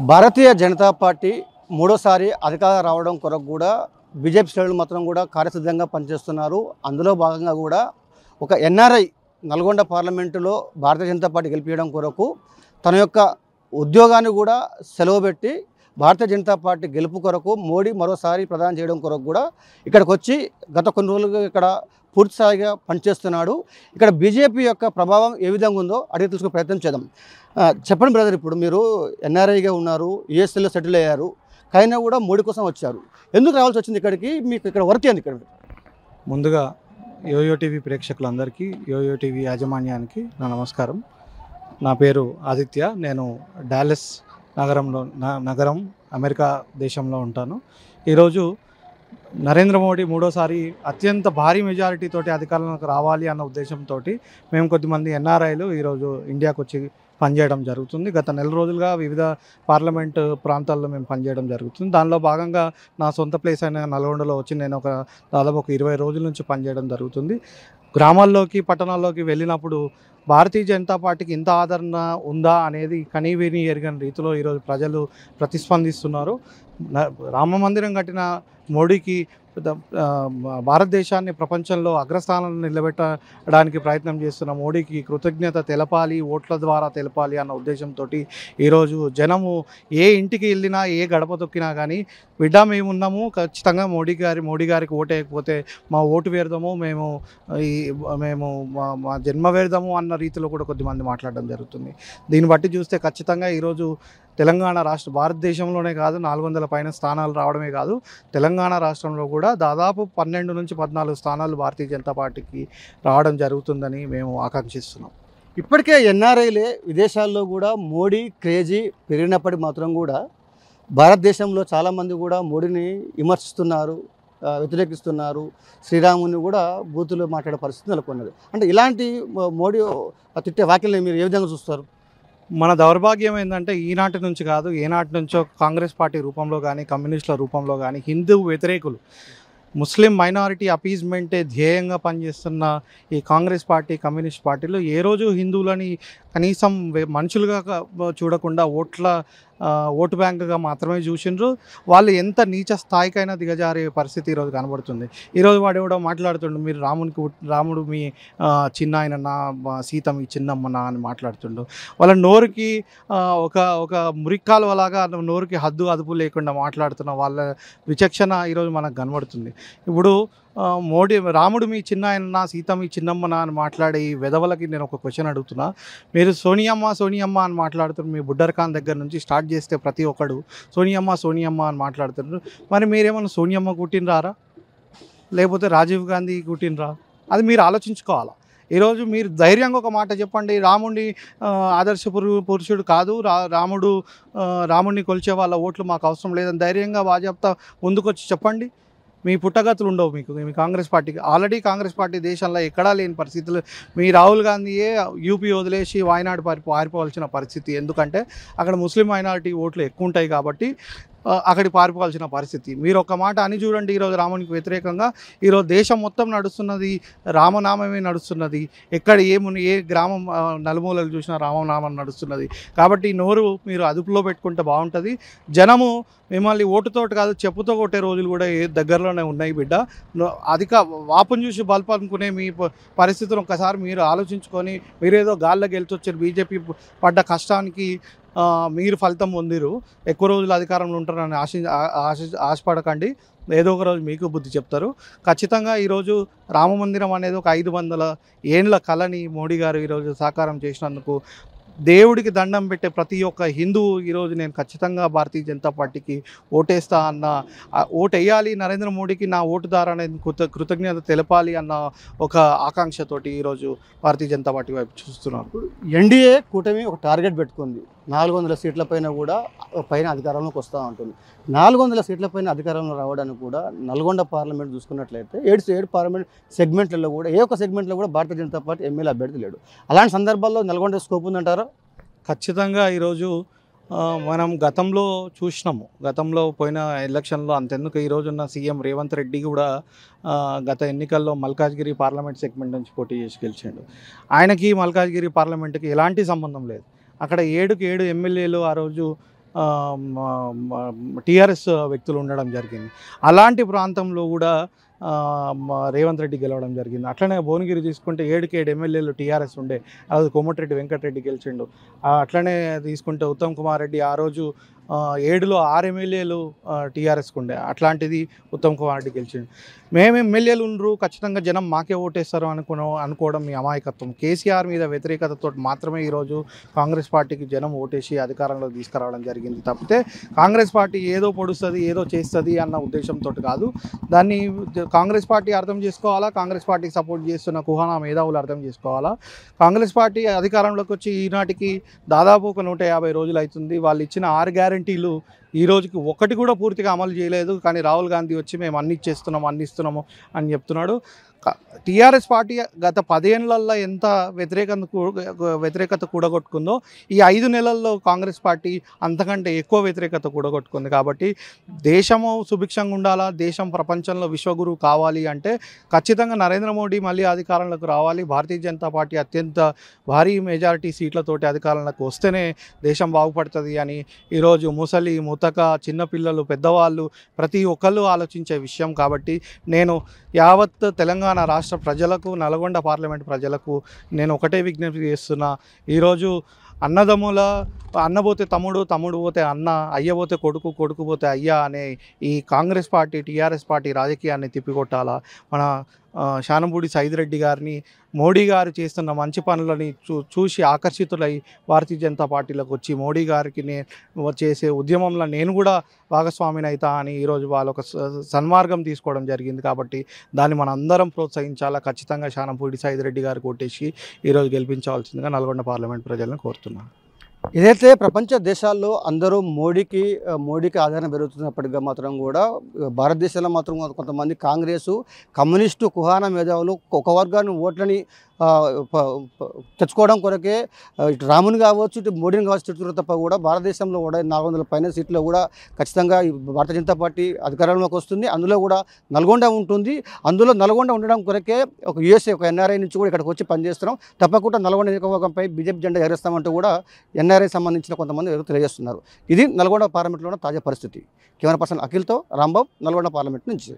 Bharatiya Janata party మూడోసారి అధికారం రావడం కొరకు కూడా బీజేపీ శ్రేణులు మాత్రం కూడా కార్యసిద్ధంగా పనిచేస్తున్నారు. అందులో భాగంగా కూడా ఒక ఎన్ఆర్ఐ నల్గొండ పార్లమెంటులో భారతీయ జనతా పార్టీ గెలిపించడం కొరకు తన యొక్క ఉద్యోగాన్ని కూడా సెలవు పెట్టి భారతీయ జనతా పార్టీ గెలుపు కొరకు మోడీ మరోసారి ప్రదానం చేయడం కొరకు కూడా ఇక్కడికి వచ్చి గత కొన్ని రోజులుగా ఇక్కడ పూర్తిస్థాయిగా పనిచేస్తున్నాడు. ఇక్కడ బీజేపీ యొక్క ప్రభావం ఏ విధంగా ఉందో అడిగి తెలుసుకునే ప్రయత్నం చేద్దాం. చెప్పండి బ్రదర్, ఇప్పుడు మీరు ఎన్ఆర్ఐగా ఉన్నారు, యూఎస్ఏలో సెటిల్ అయ్యారు, అయినా కూడా మోడీ కోసం వచ్చారు. ఎందుకు రావాల్సి వచ్చింది ఇక్కడికి? మీకు ఇక్కడ వర్క్ ఏంది? ఇక్కడ ముందుగా యోయో టీవీ ప్రేక్షకులందరికీ, యోయో టీవీ యాజమాన్యానికి నా నమస్కారం. నా పేరు ఆదిత్య. నేను డాలస్ నగరం అమెరికా దేశంలో ఉంటాను. ఈరోజు నరేంద్ర మోడీ మూడోసారి అత్యంత భారీ మెజారిటీతోటి అధికారంలోకి రావాలి అన్న ఉద్దేశంతో మేము కొద్దిమంది ఎన్ఆర్ఐలు ఈరోజు ఇండియాకు వచ్చి పనిచేయడం జరుగుతుంది. గత నెల రోజులుగా వివిధ పార్లమెంటు ప్రాంతాల్లో మేము పనిచేయడం జరుగుతుంది. దానిలో భాగంగా నా సొంత ప్లేస్ అయిన నల్గొండలో వచ్చి నేను దాదాపు 20 రోజుల నుంచి పనిచేయడం జరుగుతుంది. గ్రామాల్లోకి పట్టణాల్లోకి వెళ్ళినప్పుడు భారతీయ జనతా పార్టీకి ఇంత ఆదరణ ఉందా అనేది కనీవిని ఎరగని రీతిలో ఈరోజు ప్రజలు ప్రతిస్పందిస్తున్నారు. రామ మందిరం కట్టిన మోడీకి భారతదేశాన్ని ప్రపంచంలో అగ్రస్థానంలో నిలబెట్టడానికి ప్రయత్నం చేస్తున్న మోడీకి కృతజ్ఞత తెలపాలి, ఓట్ల ద్వారా తెలపాలి అన్న ఉద్దేశంతో ఈరోజు జనము ఏ ఇంటికి వెళ్ళినా, ఏ గడప తొక్కినా కానీ బిడ్డ మేమున్నాము, ఖచ్చితంగా మోడీ గారికి ఓటేయకపోతే మా ఓటు వేరదాము, మేము మా జన్మ వేరదాము అన్న రీతిలో కూడా కొద్దిమంది మాట్లాడడం జరుగుతుంది. దీన్ని బట్టి చూస్తే ఖచ్చితంగా ఈరోజు తెలంగాణ రాష్ట్ర భారతదేశంలోనే కాదు 400 పైన స్థానాలు రావడమే కాదు, తెలంగాణ రాష్ట్రంలో కూడా దాదాపు 12 నుంచి 14 స్థానాలు భారతీయ జనతా పార్టీకి రావడం జరుగుతుందని మేము ఆకాంక్షిస్తున్నాం. ఇప్పటికే ఎన్ఆర్ఐలే విదేశాల్లో కూడా మోడీ క్రేజీ పెరిగినప్పటికీ మాత్రం కూడా భారతదేశంలో చాలామంది కూడా మోడీని విమర్శిస్తున్నారు, వ్యతిరేకిస్తున్నారు. శ్రీరాముని కూడా బూతులు మాట్లాడే పరిస్థితి నెలకొన్నది. అంటే ఇలాంటి మోడీ తిట్టే వ్యాఖ్యలను మీరు ఏ విధంగా చూస్తారు? మన దౌర్భాగ్యం ఏంటంటే ఈనాటి నుంచి కాదు, ఏనాటి నుంచో కాంగ్రెస్ పార్టీ రూపంలో కానీ, కమ్యూనిస్టుల రూపంలో కానీ హిందూ వ్యతిరేకులు, ముస్లిం మైనారిటీ అపీజ్మెంటే ధ్యేయంగా పనిచేస్తున్న ఈ కాంగ్రెస్ పార్టీ, కమ్యూనిస్ట్ పార్టీలు ఏ రోజు హిందువులని కనీసం మనుషులుగా చూడకుండా ఓటు బ్యాంకుగా మాత్రమే చూసిండ్రు. వాళ్ళు ఎంత నీచ స్థాయికైనా దిగజారే పరిస్థితి ఈరోజు కనబడుతుంది. ఈరోజు వాడు ఎవడో మాట్లాడుతుండు, మీరు రాముడు మీ చిన్న ఆయన నా, సీత మీ చిన్నమ్మ నా అని మాట్లాడుతుండు. వాళ్ళ నోరుకి ఒక మురిక్కాలువలాగా నోరుకి హద్దు అదుపు లేకుండా మాట్లాడుతున్న వాళ్ళ విచక్షణ ఈరోజు మనకు కనబడుతుంది. ఇప్పుడు రాముడు మీ చిన్న ఆయన, సీత మీ చిన్నమ్మనా అని మాట్లాడే ఈ వెధవలకి నేను ఒక క్వశ్చన్ అడుగుతున్నా. మీరు సోనియమ్మ అని మాట్లాడుతున్నారు. మీ బుడ్డర్ ఖాన్ దగ్గర నుంచి స్టార్ట్ చేస్తే ప్రతి ఒక్కడు సోనియమ్మ అని మాట్లాడుతున్నారు. మరి మీరేమన్నా సోనియమ్మ కుట్టినరా, లేకపోతే రాజీవ్ గాంధీ కుట్టినరా? అది మీరు ఆలోచించుకోవాలా. ఈరోజు మీరు ధైర్యంగా ఒక మాట చెప్పండి, రాముడిని ఆదర్శ పురుషుడు కాదు, రాముడిని కొలిచే వాళ్ళ ఓట్లు మాకు అవసరం లేదని ధైర్యంగా బాజాప్తా ముందుకొచ్చి చెప్పండి. మీ పుట్టగతులు ఉండవు మీ కాంగ్రెస్ పార్టీకి. ఆల్రెడీ కాంగ్రెస్ పార్టీ దేశంలో ఎక్కడా లేని పరిస్థితులు. మీ రాహుల్ గాంధీయే యూపీ వదిలేసి వాయనాడు పారిపోవాల్సిన పరిస్థితి. ఎందుకంటే అక్కడ ముస్లిం మైనారిటీ ఓట్లు ఎక్కువ ఉంటాయి కాబట్టి అక్కడికి పారిపోవాల్సిన పరిస్థితి. మీరు ఒక మాట అని చూడండి, ఈరోజు రామునికి వ్యతిరేకంగా ఈరోజు దేశం మొత్తం నడుస్తున్నది, రామనామమే నడుస్తున్నది. ఎక్కడ ఏ గ్రామం నలుమూలలు చూసినా రామనామం నడుస్తున్నది. కాబట్టి నోరు మీరు అదుపులో పెట్టుకుంటే బాగుంటుంది. జనము మిమ్మల్ని ఓటుతోటి కాదు చెప్పుతో కొట్టే రోజులు కూడా దగ్గరలోనే ఉన్నాయి బిడ్డ. వాపును చూసి బల్పు అనుకునే మీ పరిస్థితులు ఒక్కసారి మీరు ఆలోచించుకొని, మీరేదో గాల్లోకి గెలిచొచ్చారు, బీజేపీ పడ్డ కష్టానికి మీరు ఫలితం పొందిరు, ఎక్కువ రోజులు అధికారంలో ఉంటారని ఆశపడకండి. ఏదో ఒక రోజు మీకు బుద్ధి చెప్తారు. ఖచ్చితంగా ఈరోజు రామమందిరం అనేది ఒక 500 ఏండ్ల కళని మోడీ గారు ఈరోజు సాకారం చేసినందుకు దేవుడికి దండం పెట్టే ప్రతి ఒక్క హిందువు ఈరోజు నేను ఖచ్చితంగా భారతీయ జనతా పార్టీకి ఓటేస్తా అన్న, ఓటేయాలి నరేంద్ర మోడీకి, నా ఓటు ద్వారా నేను కృతజ్ఞత తెలపాలి అన్న ఒక ఆకాంక్షతోటి ఈరోజు భారతీయ జనతా పార్టీ వైపు చూస్తున్నాను. ఎన్డీఏ కూటమి ఒక టార్గెట్ పెట్టుకుంది, 400 సీట్ల పైన కూడా అధికారంలోకి వస్తూ ఉంటుంది. 400 సీట్ల పైన అధికారంలో రావడానికి కూడా నల్గొండ పార్లమెంట్ చూసుకున్నట్లయితే 7 పార్లమెంట్ సెగ్మెంట్లలో కూడా ఏ ఒక్క సెగ్మెంట్లో కూడా భారతీయ జనతా పార్టీ ఎమ్మెల్యే అభ్యర్థి లేడు. అలాంటి సందర్భాల్లో నల్గొండ స్కోప్ ఉందంటారా? ఖచ్చితంగా ఈరోజు మనం గతంలో చూసినాము, గతంలో పోయిన ఎలక్షన్లో అంతెందుకు ఈరోజున్న సీఎం రేవంత్ రెడ్డి కూడా గత ఎన్నికల్లో మల్కాజ్గిరి పార్లమెంట్ సెగ్మెంట్ నుంచి పోటీ చేసి గెలిచాడు. ఆయనకి మల్కాజ్గిరి పార్లమెంట్కి ఎలాంటి సంబంధం లేదు. అక్కడ 7కి 7 ఎమ్మెల్యేలు ఆ రోజు టీఆర్ఎస్ వ్యక్తులు ఉండడం జరిగింది. అలాంటి ప్రాంతంలో కూడా రేవంత్ రెడ్డి గెలవడం జరిగింది. అట్లనే భువనగిరి తీసుకుంటే 7 ఎమ్మెల్యేలు టీఆర్ఎస్ ఉండే, అది కోమటిరెడ్డి వెంకటరెడ్డి గెలిచిండు. అట్లనే తీసుకుంటే ఉత్తమ్ కుమార్ రెడ్డి ఆ రోజు 7లో 6 ఎమ్మెల్యేలు టీఆర్ఎస్కు ఉండే, అట్లాంటిది ఉత్తమ్ కుమార్ రెడ్డి గెలిచిండు. మేము ఎమ్మెల్యేలు ఉండరు, ఖచ్చితంగా జనం మాకే ఓటేస్తారు అనుకోవడం మీ అమాయకత్వం. కేసీఆర్ మీద వ్యతిరేకతతో మాత్రమే ఈరోజు కాంగ్రెస్ పార్టీకి జనం ఓటేసి అధికారంలో తీసుకురావడం జరిగింది తప్పితే కాంగ్రెస్ పార్టీ ఏదో పొడుస్తుంది ఏదో చేస్తుంది అన్న ఉద్దేశంతో కాదు. దాన్ని కాంగ్రెస్ పార్టీ అర్థం చేసుకోవాలా, కాంగ్రెస్ పార్టీకి సపోర్ట్ చేస్తున్న కుహానా మేధావులు అర్థం చేసుకోవాలా. కాంగ్రెస్ పార్టీ అధికారంలోకి వచ్చి ఈనాటికి దాదాపు ఒక 150 రోజులు అవుతుంది. వాళ్ళు ఇచ్చిన 6 గ్యారంటీలు ఈ రోజుకి ఒకటి కూడా పూర్తిగా అమలు చేయలేదు. కానీ రాహుల్ గాంధీ వచ్చి మేము అన్ని ఇచ్చేస్తున్నాము అన్ని ఇస్తున్నాము అని చెప్తున్నాడు. టీఆర్ఎస్ పార్టీ గత 10 ఏళ్లలో ఎంత వ్యతిరేకత కూడగొట్టుకుందో ఈ 5 నెలల్లో కాంగ్రెస్ పార్టీ అంతకంటే ఎక్కువ వ్యతిరేకత కూడగొట్టుకుంది. కాబట్టి దేశము సుభిక్షంగా ఉండాలా, దేశం ప్రపంచంలో విశ్వగురువు కావాలి అంటే ఖచ్చితంగా నరేంద్ర మోడీ మళ్ళీ అధికారంలోకి రావాలి. భారతీయ జనతా పార్టీ అత్యంత భారీ మెజారిటీ సీట్లతోటి అధికారంలోకి వస్తేనే దేశం బాగుపడుతుంది అని ఈరోజు ముసలి ముతక చిన్నపిల్లలు పెద్దవాళ్ళు ప్రతి ఒక్కళ్ళు ఆలోచించే విషయం. కాబట్టి నేను యావత్ తెలంగాణ రాష్ట్ర ప్రజలకు, నల్గొండ పార్లమెంట్ ప్రజలకు నేను ఒకటే విజ్ఞప్తి చేస్తున్నా. ఈరోజు అన్నదమ్ముల అన్న పోతే తమ్ముడు, తమ్ముడు పోతే అన్న, అయ్య పోతే కొడుకు, కొడుకు పోతే అయ్య అనే ఈ కాంగ్రెస్ పార్టీ టీఆర్ఎస్ పార్టీ రాజకీయాన్ని తిప్పికొట్టాలా. మన శానంపూడి సైదిరెడ్డి గారిని మోడీ గారు చేస్తున్న మంచి పనులని చూసి ఆకర్షితులై భారతీయ జనతా పార్టీలోకి వచ్చి మోడీ గారికి చేసే ఉద్యమంలో నేను కూడా భాగస్వామిని అవుతా అని ఈరోజు వాళ్ళు ఒక సన్మార్గం తీసుకోవడం జరిగింది. కాబట్టి దాన్ని మనం అందరం ప్రోత్సహించాలా. ఖచ్చితంగా శానంపూడి సైదిరెడ్డి గారు కొట్టేసి ఈరోజు గెలిపించవలసిందిగా నల్గొండ పార్లమెంట్ ప్రజలను కోరుతున్నాను. ఏదైతే ప్రపంచ దేశాల్లో అందరూ మోడీకి ఆదరణ పెరుగుతున్నప్పటికీ మాత్రం కూడా భారతదేశంలో మాత్రం కొంతమంది కాంగ్రెసు కమ్యూనిస్టు కుహానా మేధావులు ఒక వర్గాన్ని ఓట్లని తెచ్చుకోవడం కొరకే ఇటు రాముని కావచ్చు ఇటు మోడీని కావచ్చు తిడుతున్నారు తప్ప కూడా భారతదేశంలో కూడా 400 పైన సీట్లో కూడా ఖచ్చితంగా భారతీయ జనతా పార్టీ అధికారంలోకి వస్తుంది. అందులో కూడా నల్గొండ ఉంటుంది. అందులో నల్గొండ ఉండడం కొరకే ఒక యూఎస్ఏ ఒక ఎన్ఆర్ఐ నుంచి కూడా ఇక్కడికి వచ్చి పనిచేస్తున్నాం. తప్పకుండా నల్గొండ నియోజకవర్గంపై బీజేపీ జెండా ఎగరేస్తామంటూ కూడా ఎన్ఆర్ఐ సంబంధించిన కొంతమంది తెలియజేస్తున్నారు. ఇది నల్గొండ పార్లమెంట్లో ఉన్న తాజా పరిస్థితి. కెమెరా పర్సన్ అఖిల్తో రాంబాబు, నల్గొండ పార్లమెంట్ నుంచి.